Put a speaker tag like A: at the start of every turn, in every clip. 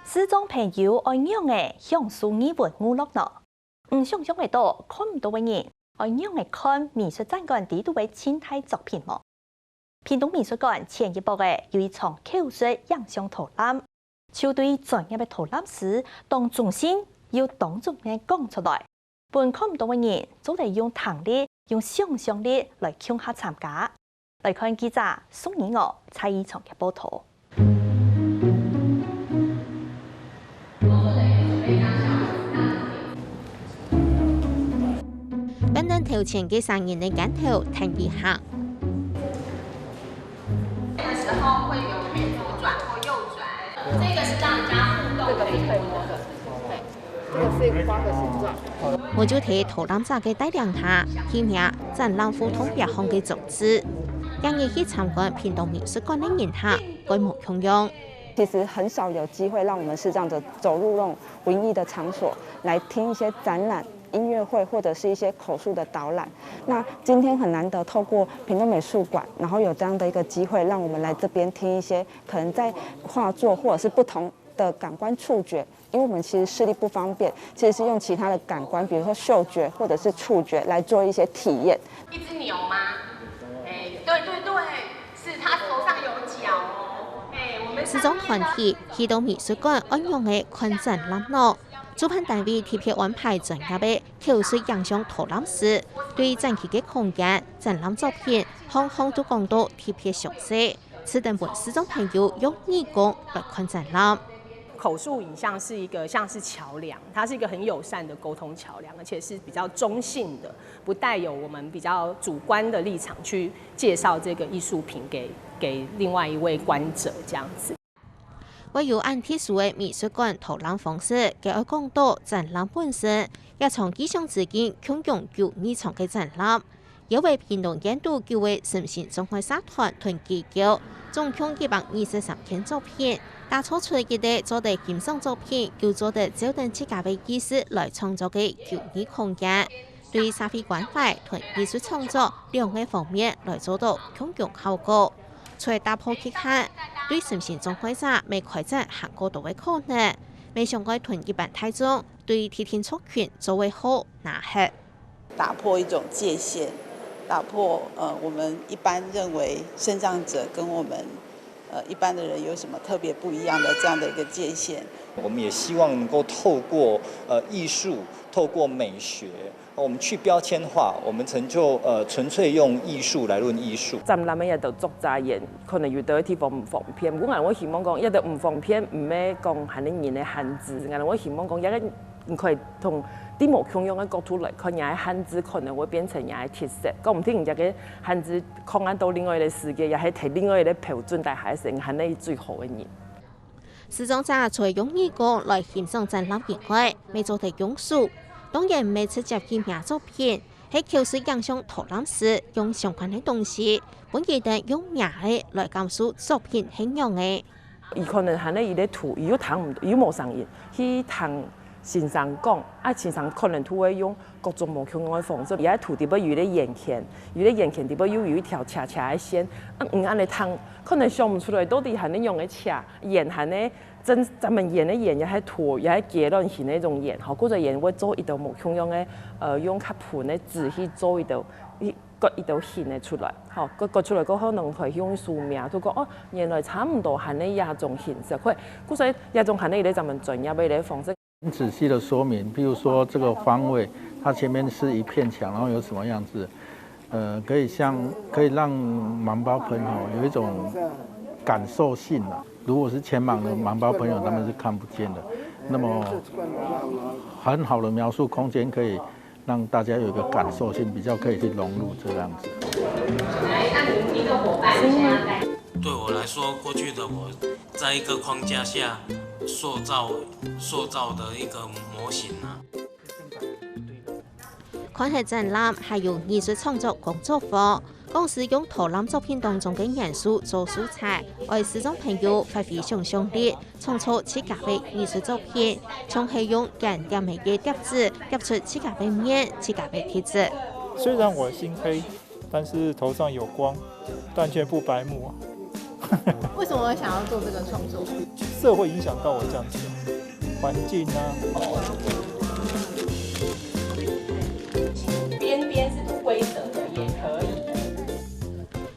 A: 视障朋友爱样嘅享受艺文娛樂咯，想象得到看唔到嘅人愛樣嘅看美術展館地度嘅青態作品麼？屏東美術館前一步嘅有一場口述影像導覽，就對專業嘅導覽師當中心要當眾嘅講出來，本看唔到嘅人總係用聽力、用想象力來強下參加。來看記者宋以娥蔡依場嘅報道。
B: 本人頭前嘅3人嘅鏡頭停一下。
C: 這個時候會有左轉或右轉，這個是讓人家互動可以摸的。
D: 這個是一個花的形狀。
B: 我就睇導覽者嘅帶領下，起名展覽互動別項嘅組織，讓人去參觀屏東美術館嘅人客規模洶湧。
D: 其實很少有機會讓我們視障者走入那種文藝的場所，來聽一些展覽、音樂會或者是一些口述的導覽。那今天很難得透過屏東美術館，然後有這樣的一個機會，讓我們來這邊聽一些可能在畫作或者是不同的感官觸覺。因為我們其實視力不方便，其實是用其他的感官，比如說嗅覺或者是觸覺來做一些體驗。
C: 一隻牛嗎？對，是它頭上有角哦。
B: 視障團體去到美術館安用嘅看展覽咯，主辦單位特別安排專業嘅口述影像導覽師，對展期嘅空間、展覽作品，項項都講到特別詳細，此等本視障朋友用耳光來看展覽。
E: 口述影像是一個像是橋梁，它是一個很友善的溝通橋梁，而且是比較中性的，不帶有我們比較主觀的立場去介紹這個藝術品給另外一位觀者，這樣子。
B: 為要按特殊嘅美術館導覽方式，給我講到展覽本身，也從幾項資金共用92場嘅展覽，因為屏東縣都叫為神仙中華社團團結構，總共123件作品。打錯出嘅啲做啲欣賞作品，叫做啲照等自家嘅意思來創作嘅92空間，對社會關懷同藝術創作兩個方面來做到共用效果。除打破缺陷，對神仙中華者未開展行過度嘅可能，未想過同一般大眾對天天族群作為好拿黑，
F: 打破一種界限，打破我們一般認為視障者跟我們一般的人有什麼特別不一樣的這樣的一個界限。
G: 我們也希望能夠透過藝術，透過美學，我們去標籤化，我們成就純粹用藝術來論藝術。
H: 展覽嘅嘢就作家言，可能遇到一啲方唔方便。如果我希望講一啲唔方便，唔係講係你人嘅限制，我希望講一個唔可以同啲無共用嘅角度來看，人嘅限制可能會變成人嘅特色。講唔定人嘅限制擴展到另外一個世界，又係提另外一個標準，但係成係你最好嘅人。
B: 視障者除用耳光來欣賞展覽以外，未做題用書，當然唔係直接見名作品，係口述影像導覽師用相關嘅東西，本記得用名嘅來講述作品係樣嘅。
H: 伊可能係你伊咧圖，伊又聽唔到，伊冇聲音，去聽先生講，先生可能都會用各種無共用嘅方式，而家圖點樣與你眼前，與你眼前點樣有一條斜斜嘅線，安尼聽，可能想唔出來到底係你用嘅斜，眼係呢，真咱們眼嘅眼也係圖，也係結論型嘅一種眼，好，嗰個眼會做一道無共用嘅，用較盤嘅字去做一道，割一道線嘅出來，好，割出來嗰可能係用書名，都講哦，原來差唔多係你一種形式，佢，嗰所以一種係你咧咱們專業嘅方式。
I: 很仔細的說明，譬如說這個方位，它前面是一片牆，然後有什麼樣子，可以讓盲包朋友有一種感受性啦。如果是全盲的盲包朋友，他們是看不見的，那麼很好的描述空間，可以讓大家有一個感受性，比較可以去融入這樣子。
J: 對我來說，過去的我在一個框架下塑造的一個模型啊。
B: 看係展覽，係用藝術創作工作坊，講是用導覽作品當中嘅元素做素材，為視障朋友發揮想象力，創作自家嘅藝術作品，從係用簡單嘅碟子夾出自家嘅面、自家嘅特質。
K: 雖然我心黑，但是頭上有光，但卻不白目。
L: 為什麼會想要做這個創作？
K: 色会影响到我这样子，环境啊。
E: 边边是不规则的也可以。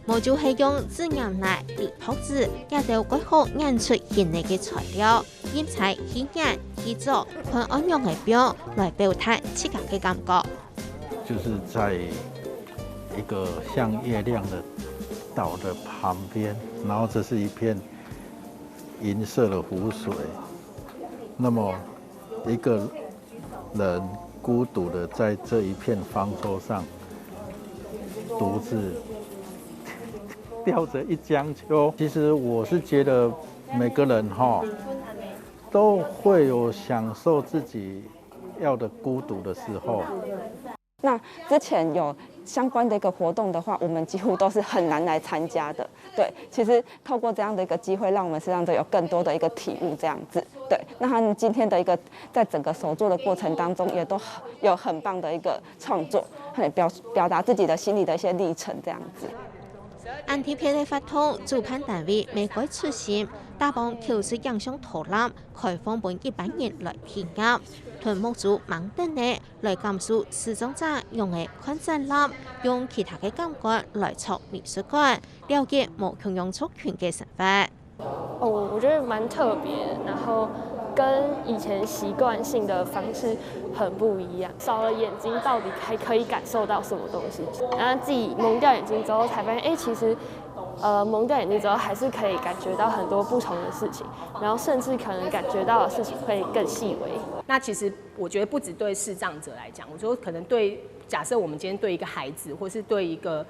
B: 无就係用自然奶、泥土子，也就改好印出現嚟嘅材料，染彩顯顏顯作，看安樣嘅表來表達自家嘅感覺。
I: 就是在一个像月亮的岛的旁边，然后这是一片银色的湖水，那么一个人孤独的在这一片方舟上，独自吊着一江秋。其实我是觉得每个人都会有享受自己要的孤独的时候。
D: 那之前有相关的一个活动的话，我们几乎都是很难来参加的。对，其实透过这样的一个机会，让我们视障者有更多的一个体悟，这样子。对，那他们今天的一个在整个手作的过程当中，也都有很棒的一个创作，表达自己的心里的一些历程，这样子。
B: 按貼片嘅發通，主辦單位未改出現，大幫橋是影相圖覽，開放本一般人來體驗。屯木組盲燈呢，來感受視障者用嘅看展覽，用其他嘅感覺來創美術館，了解無窮用族群嘅生活。
L: 我覺得蠻特別，然後跟以前習慣性的方式很不一樣。少了眼睛，到底還可以感受到什麼東西？然後自己蒙掉眼睛之後，才發現，其實，蒙掉眼睛之後，還是可以感覺到很多不同的事情，然後甚至可能感覺到的事情會更細微。
E: 那其實我覺得不只對視障者來講，我覺得可能對假設我們今天對一個孩子，或是對一個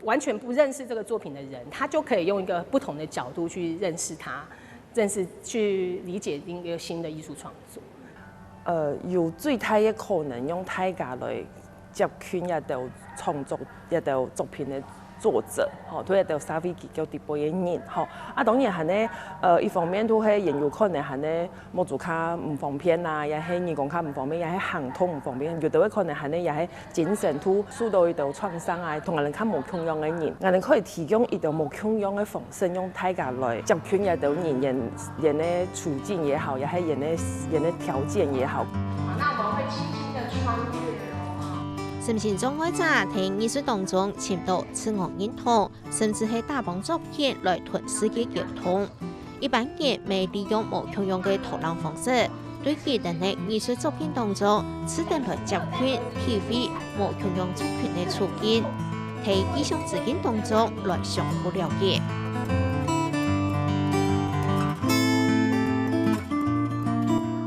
E: 完全不認識這個作品的人，他就可以用一個不同的角度去認識他，去理解一個新的藝術創作。
H: 有最大嘅可能用大家來接近一道創作一道作品嘅作者，都一道稍微結構啲背嘅人，當然係呢，一方面都係人有可能係呢，冇做卡唔方便啊，也係耳講卡唔方便，也係行通唔方便，有啲可能係呢，也係精神都受到一道創傷啊，同人哋卡冇同樣嘅人，我哋可以提供一道冇同樣嘅方式，用大家來接近一道人嘅處境也好，也係人嘅條件也好。
C: 那我們會輕輕的穿越。
B: 甚至障礙者喺藝術當中尋到自我認同，甚至係大幫作品來屯世界溝通。一般人未利用無共用嘅圖覽方式，對佢哋嘅藝術作品當中，只能來接近體會無共用族群嘅處境，喺意想之境當中來相互了解。